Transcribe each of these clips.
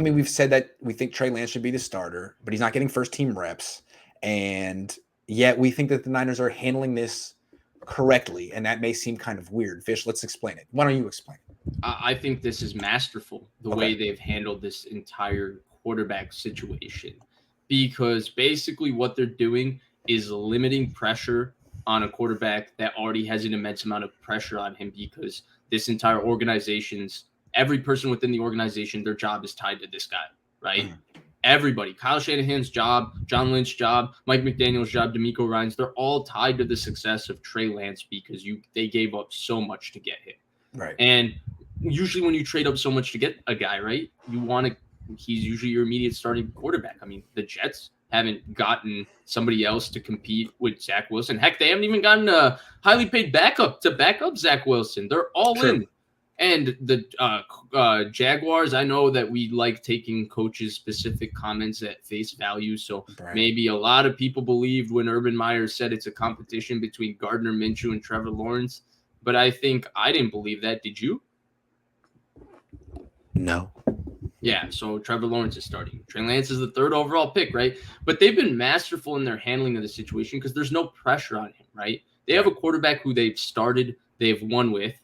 I mean, we've said that we think Trey Lance should be the starter, but he's not getting first team reps. And yet we think that the Niners are handling this correctly. And that may seem kind of weird. Vish, let's explain it. Why don't you explain it? I think this is masterful, the way they've handled this entire quarterback situation, because basically what they're doing is limiting pressure on a quarterback that already has an immense amount of pressure on him, because this entire every person within the organization, their job is tied to this guy, right? Mm-hmm. Everybody, Kyle Shanahan's job, John Lynch's job, Mike McDaniel's job, DeMeco Ryans, they're all tied to the success of Trey Lance because they gave up so much to get him. Right. And usually when you trade up so much to get a guy, right, he's usually your immediate starting quarterback. I mean, the Jets haven't gotten somebody else to compete with Zach Wilson. Heck, they haven't even gotten a highly paid backup to back up Zach Wilson. They're all in. And the Jaguars, I know that we like taking coaches' specific comments at face value. So maybe a lot of people believed when Urban Meyer said it's a competition between Gardner Minshew and Trevor Lawrence. But I think I didn't believe that. Did you? No. Yeah, so Trevor Lawrence is starting. Trey Lance is the 3rd overall pick, right? But they've been masterful in their handling of the situation because there's no pressure on him, right? They have a quarterback who they've won with.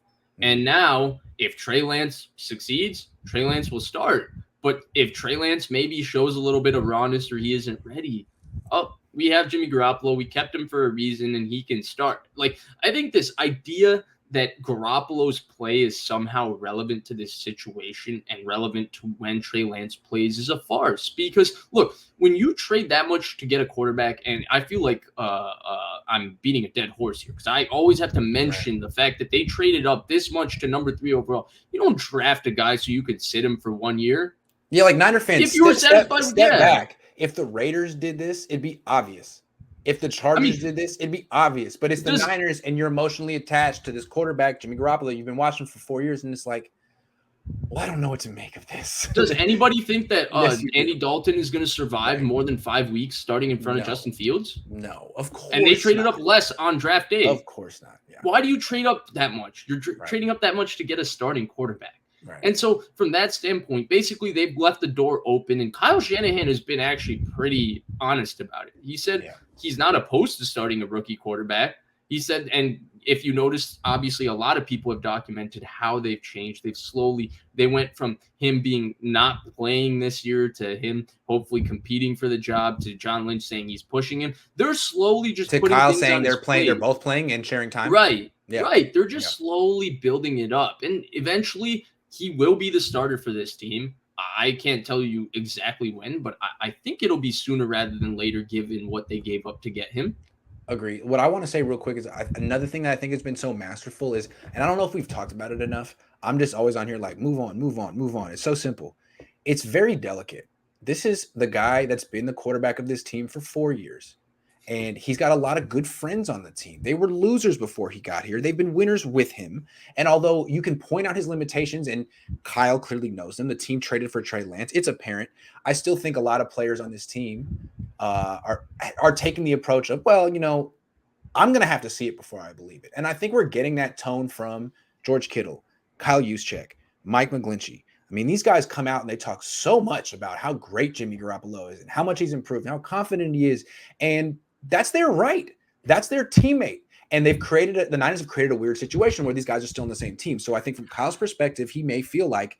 And now, if Trey Lance succeeds, Trey Lance will start. But if Trey Lance maybe shows a little bit of rawness or he isn't ready, we have Jimmy Garoppolo. We kept him for a reason, and he can start. Like, I think this idea that Garoppolo's play is somehow relevant to this situation and relevant to when Trey Lance plays is a farce. Because, look, when you trade that much to get a quarterback, and I feel like I'm beating a dead horse here because I always have to mention the fact that they traded up this much to number 3 overall. You don't draft a guy so you could sit him for 1 year. Yeah, like Niner fans, if you were satisfied with step back. If the Raiders did this, it'd be obvious. If the Chargers did this, it'd be obvious. But it's the Niners, and you're emotionally attached to this quarterback, Jimmy Garoppolo. You've been watching for 4 years, and it's like, well, I don't know what to make of this. Does anybody think that Andy Dalton is going to survive more than 5 weeks starting in front of Justin Fields? No, of course. And they traded up less on draft day. Of course not. Yeah. Why do you trade up that much? You're trading up that much to get a starting quarterback. Right. And so from that standpoint, basically they've left the door open, and Kyle Shanahan has been actually pretty honest about it. He said he's not opposed to starting a rookie quarterback. He said, and if you notice, obviously a lot of people have documented how they've changed. They went from him being not playing this year to him hopefully competing for the job to John Lynch saying he's pushing him. They're slowly just to putting Kyle things saying on they're playing, they're both playing and sharing time. Right. Yeah. Right. They're just slowly building it up. And eventually he will be the starter for this team. I can't tell you exactly when, but I think it'll be sooner rather than later given what they gave up to get him. Agree. What I want to say real quick is another thing that I think has been so masterful is, and I don't know if we've talked about it enough. I'm just always on here like, move on, move on, move on. It's so simple. It's very delicate. This is the guy that's been the quarterback of this team for 4 years. And he's got a lot of good friends on the team. They were losers before he got here. They've been winners with him. And although you can point out his limitations, and Kyle clearly knows them, the team traded for Trey Lance. It's apparent. I still think a lot of players on this team are taking the approach of, well, you know, I'm going to have to see it before I believe it. And I think we're getting that tone from George Kittle, Kyle Juszczyk, Mike McGlinchey. I mean, these guys come out and they talk so much about how great Jimmy Garoppolo is and how much he's improved and how confident he is. And that's their right. That's their teammate. And the Niners have created a weird situation where these guys are still in the same team. So I think from Kyle's perspective, he may feel like,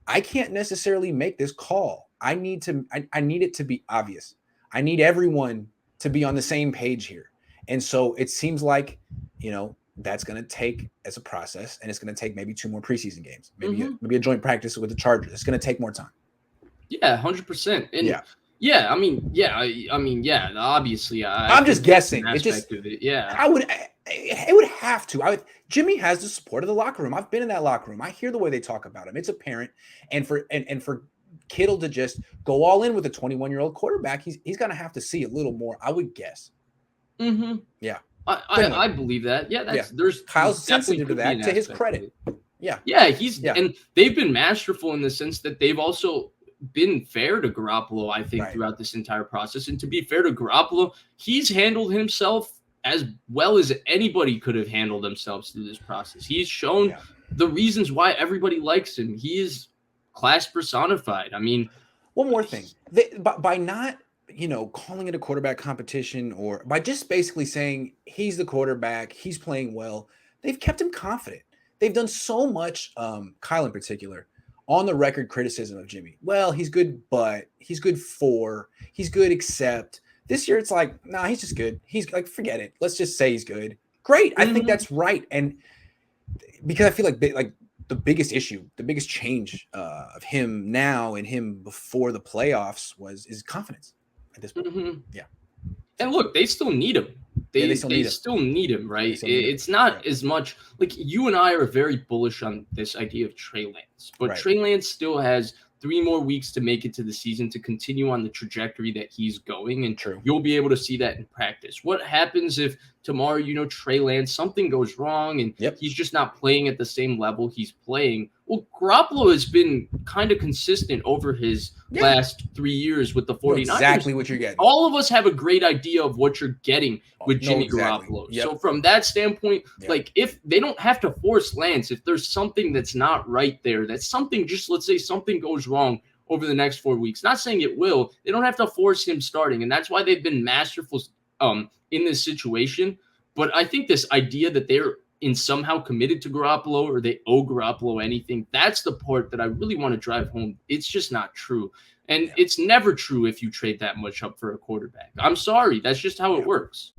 I can't necessarily make this call. I need it to be obvious. I need everyone to be on the same page here. And so it seems like, you know, that's going to take as a process, and it's going to take maybe 2 more preseason games, maybe a joint practice with the Chargers. It's going to take more time. Yeah, 100%. And yeah, I mean, obviously, I'm just guessing. It's just, it would have to. Jimmy has the support of the locker room. I've been in that locker room. I hear the way they talk about him. It's apparent. And for Kittle to just go all in with a 21-year-old quarterback, he's going to have to see a little more, I would guess. Mm-hmm. Yeah. I believe that. Yeah, there's Kyle's sensitive to that, to his credit. Yeah. Yeah, and they've been masterful in the sense that they've also been fair to Garoppolo, I think, throughout this entire process. And to be fair to Garoppolo, he's handled himself as well as anybody could have handled themselves through this process. He's shown the reasons why everybody likes him. He is class personified. I mean, one more thing. By not, calling it a quarterback competition, or by just basically saying he's the quarterback, he's playing well, they've kept him confident. They've done so much, Kyle in particular, on the record criticism of Jimmy. Well, he's good, but he's good he's good, except this year it's like, nah, he's just good. He's like, forget it. Let's just say he's good. Great. I think that's right. And because I feel like the biggest issue, the biggest change of him now and him before the playoffs is confidence at this point. Yeah. And look, they still need him. They still need him, right? It's not as much like you and I are very bullish on this idea of Trey Lance, but Trey Lance still has 3 more weeks to make it to the season to continue on the trajectory that he's going. And you'll be able to see that in practice. What happens if tomorrow, Trey Lance, something goes wrong and he's just not playing at the same level he's playing? Well, Garoppolo has been kind of consistent over his last 3 years with the 49ers. Exactly what you're getting. All of us have a great idea of what you're getting with Jimmy Garoppolo. So from that standpoint, like if they don't have to force Lance, if there's something that's not right there, that's something, just let's say something goes wrong over the next 4 weeks. Not saying it will. They don't have to force him starting. And that's why they've been masterful in this situation. But I think this idea that they're somehow committed to Garoppolo or they owe Garoppolo anything, that's the part that I really want to drive home. It's just not true. And it's never true if you trade that much up for a quarterback. I'm sorry. That's just how it works.